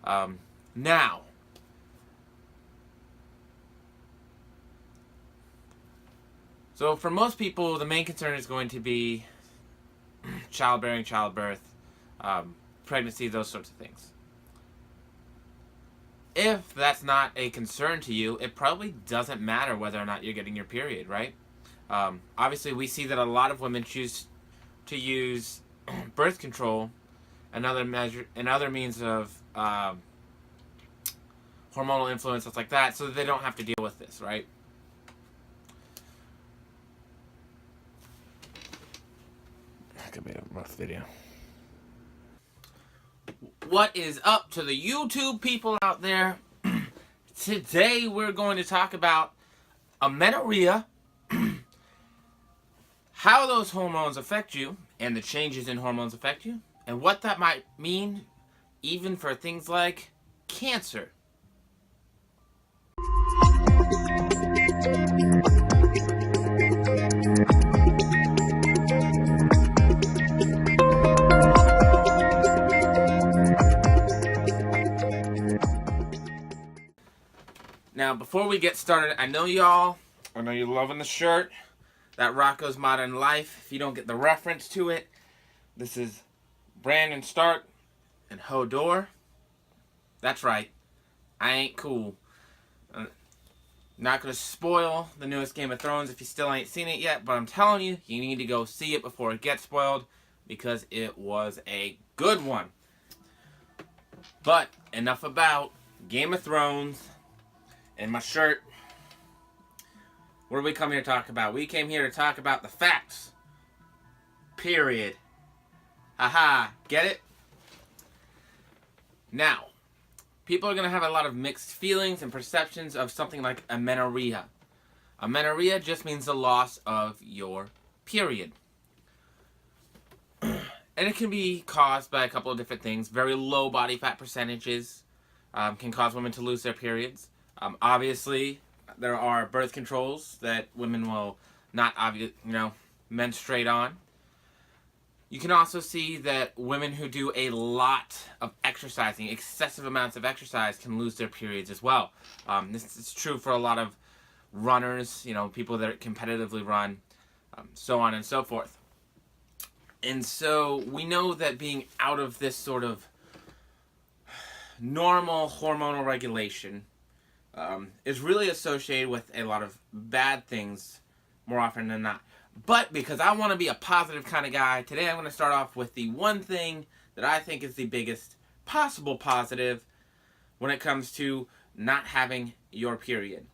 Now, so for most people, the main concern is going to be childbearing, childbirth, pregnancy, those sorts of things. If that's not a concern to you, it probably doesn't matter whether or not you're getting your period, right? Obviously, we see that a lot of women choose to use birth control and other means of hormonal influence, stuff like that, so that they don't have to deal with this, right? That could be a rough video. What is up to the YouTube people out there? Today we're going to talk about amenorrhea, how those hormones affect you, and the changes in hormones affect you, and what that might mean even for things like cancer. Now, before we get started, I know you're loving the shirt, that Rocco's Modern Life. If you don't get the reference to it, this is Brandon Stark and Hodor. That's right, I ain't cool. Not going to spoil the newest Game of Thrones if you still ain't seen it yet, but I'm telling you, you need to go see it before it gets spoiled, because it was a good one. But enough about Game of Thrones and my shirt. What do we come here to talk about? We came here to talk about the facts. Period. Haha, get it? Now, people are going to have a lot of mixed feelings and perceptions of something like amenorrhea. Amenorrhea just means the loss of your period. And it can be caused by a couple of different things. Very low body fat percentages can cause women to lose their periods. Obviously, there are birth controls that women will not menstruate on. You can also see that women who do a lot of exercising, excessive amounts of exercise, can lose their periods as well. This is true for a lot of runners, people that competitively run, so on and so forth. And so we know that being out of this sort of normal hormonal regulation is really associated with a lot of bad things more often than not. But because I want to be a positive kind of guy, today I'm going to start off with the one thing that I think is the biggest possible positive when it comes to not having your period.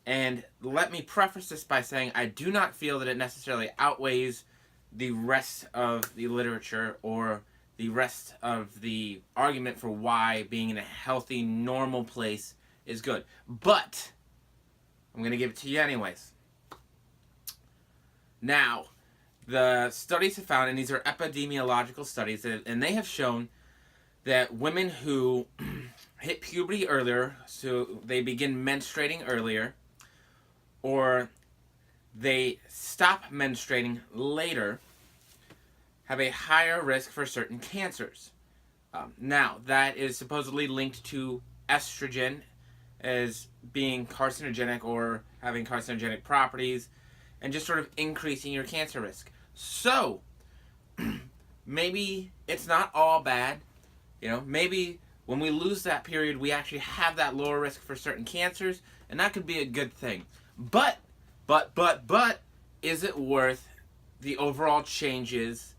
And let me preface this by saying I do not feel that it necessarily outweighs the rest of the literature or the rest of the argument for why being in a healthy, normal place is good. But I'm going to give it to you anyways. Now, the studies have found, and these are epidemiological studies, and they have shown that women who hit puberty earlier, so they begin menstruating earlier, or they stop menstruating later, have a higher risk for certain cancers. Now, that is supposedly linked to estrogen as being carcinogenic or having carcinogenic properties, and just sort of increasing your cancer risk. So, maybe it's not all bad. Maybe when we lose that period, we actually have that lower risk for certain cancers, and that could be a good thing. But, is it worth the overall changes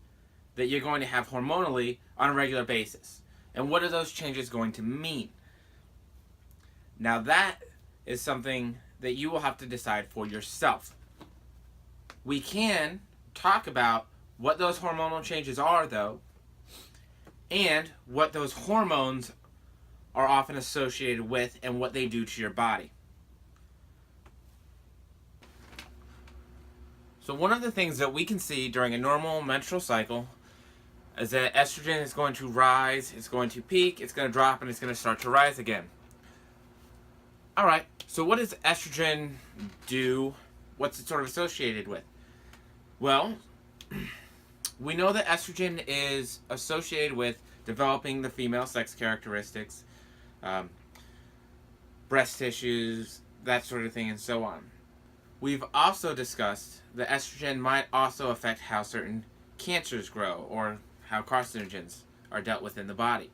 that you're going to have hormonally on a regular basis? And what are those changes going to mean? Now that is something that you will have to decide for yourself. We can talk about what those hormonal changes are, though, and what those hormones are often associated with and what they do to your body. So one of the things that we can see during a normal menstrual cycle is that estrogen is going to rise, it's going to peak, it's going to drop, and it's going to start to rise again. Alright, so what does estrogen do? What's it sort of associated with? Well, we know that estrogen is associated with developing the female sex characteristics, breast tissues, that sort of thing, and so on. We've also discussed that estrogen might also affect how certain cancers grow or how carcinogens are dealt with in the body.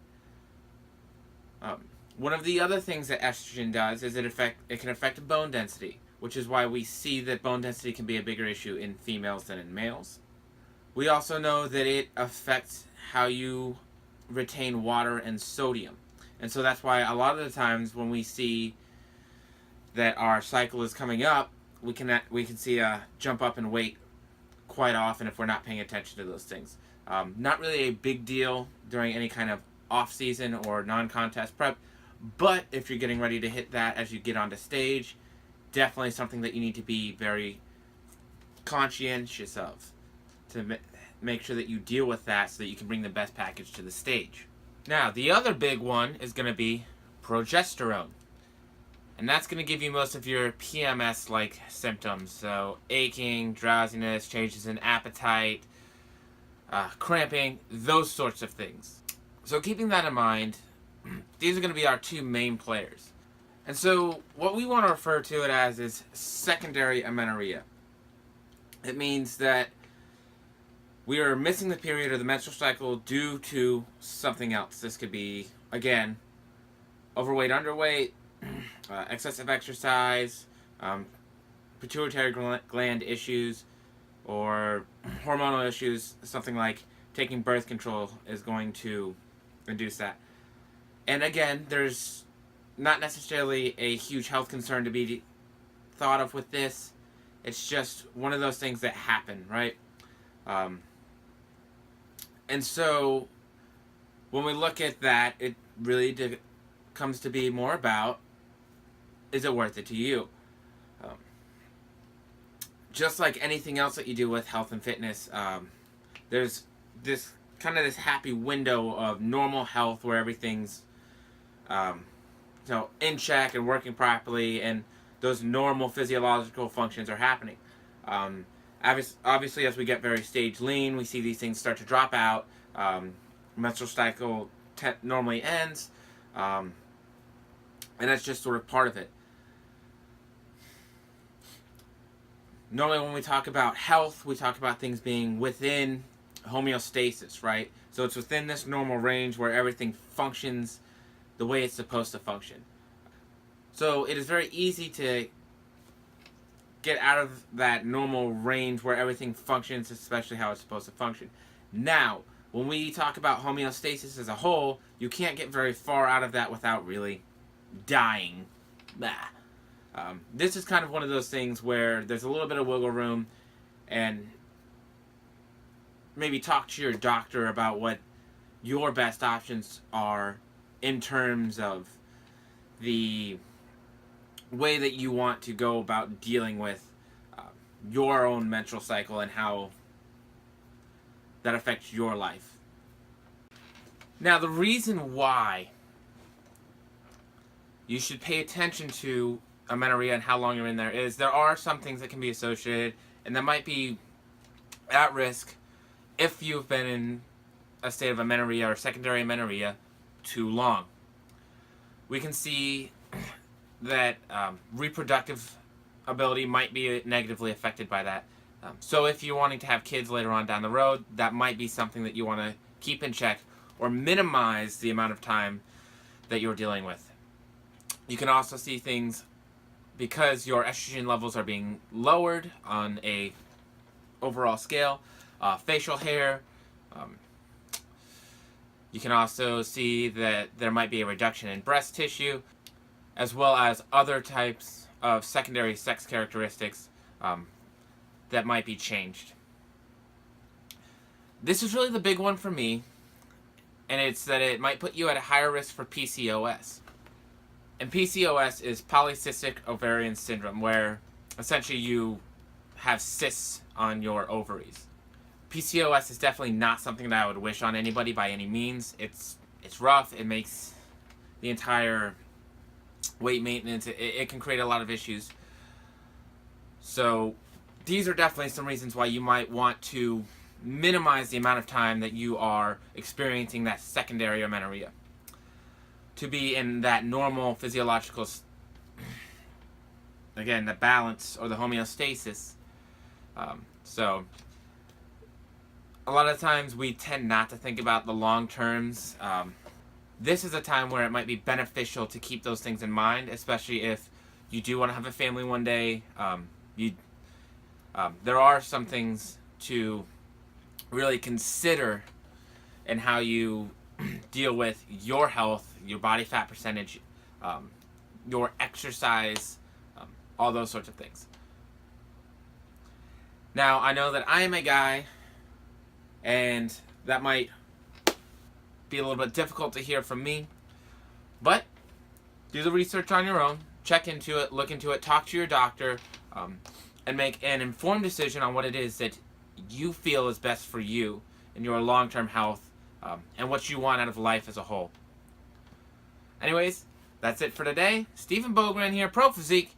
One of the other things that estrogen does is it can affect bone density, which is why we see that bone density can be a bigger issue in females than in males. We also know that it affects how you retain water and sodium. And so that's why a lot of the times when we see that our cycle is coming up, we can see a jump up in weight quite often if we're not paying attention to those things. Not really a big deal during any kind of off-season or non-contest prep, but if you're getting ready to hit that as you get onto stage, definitely something that you need to be very conscientious of to make sure that you deal with that so that you can bring the best package to the stage. Now, the other big one is going to be progesterone. And that's going to give you most of your PMS-like symptoms. So aching, drowsiness, changes in appetite, cramping, those sorts of things. So keeping that in mind, these are going to be our two main players. And so what we want to refer to it as is secondary amenorrhea. It means that we are missing the period of the menstrual cycle due to something else. This could be, again, overweight, underweight, excessive exercise, pituitary gland issues, or hormonal issues. Something like taking birth control is going to induce that. And again, there's not necessarily a huge health concern to be thought of with this. It's just one of those things that happen, right? And so when we look at that, it really comes to be more about, is it worth it to you? Just like anything else that you do with health and fitness, there's this happy window of normal health where everything's in check and working properly, and those normal physiological functions are happening. Obviously, as we get very stage lean, we see these things start to drop out. Menstrual cycle normally ends, and that's just sort of part of it. Normally when we talk about health, we talk about things being within homeostasis, right? So it's within this normal range where everything functions the way it's supposed to function. So it is very easy to get out of that normal range where everything functions, especially how it's supposed to function. Now, when we talk about homeostasis as a whole, you can't get very far out of that without really dying. This is kind of one of those things where there's a little bit of wiggle room, and maybe talk to your doctor about what your best options are in terms of the way that you want to go about dealing with your own menstrual cycle and how that affects your life. Now, the reason why you should pay attention to amenorrhea and how long you're in there is there are some things that can be associated and that might be at risk if you've been in a state of amenorrhea or secondary amenorrhea too long. We can see that reproductive ability might be negatively affected by that. So if you're wanting to have kids later on down the road, that might be something that you want to keep in check or minimize the amount of time that you're dealing with. You can also see things because your estrogen levels are being lowered on a overall scale. Facial hair. You can also see that there might be a reduction in breast tissue, as well as other types of secondary sex characteristics that might be changed. This is really the big one for me, and it's that it might put you at a higher risk for PCOS. And PCOS is polycystic ovarian syndrome, where essentially you have cysts on your ovaries. PCOS is definitely not something that I would wish on anybody by any means. It's rough. It makes the entire weight maintenance, it can create a lot of issues. So these are definitely some reasons why you might want to minimize the amount of time that you are experiencing that secondary amenorrhea, to be in that normal physiological, again, the balance or the homeostasis. So a lot of times we tend not to think about the long terms. This is a time where it might be beneficial to keep those things in mind, especially if you do want to have a family one day. There are some things to really consider in how you deal with your health, your body fat percentage, your exercise, all those sorts of things. Now, I know that I am a guy, and that might be a little bit difficult to hear from me, but do the research on your own, check into it, look into it, talk to your doctor, and make an informed decision on what it is that you feel is best for you and your long-term health, and what you want out of life as a whole. Anyways, that's it for today. Stephen Bogran here, Pro Physique,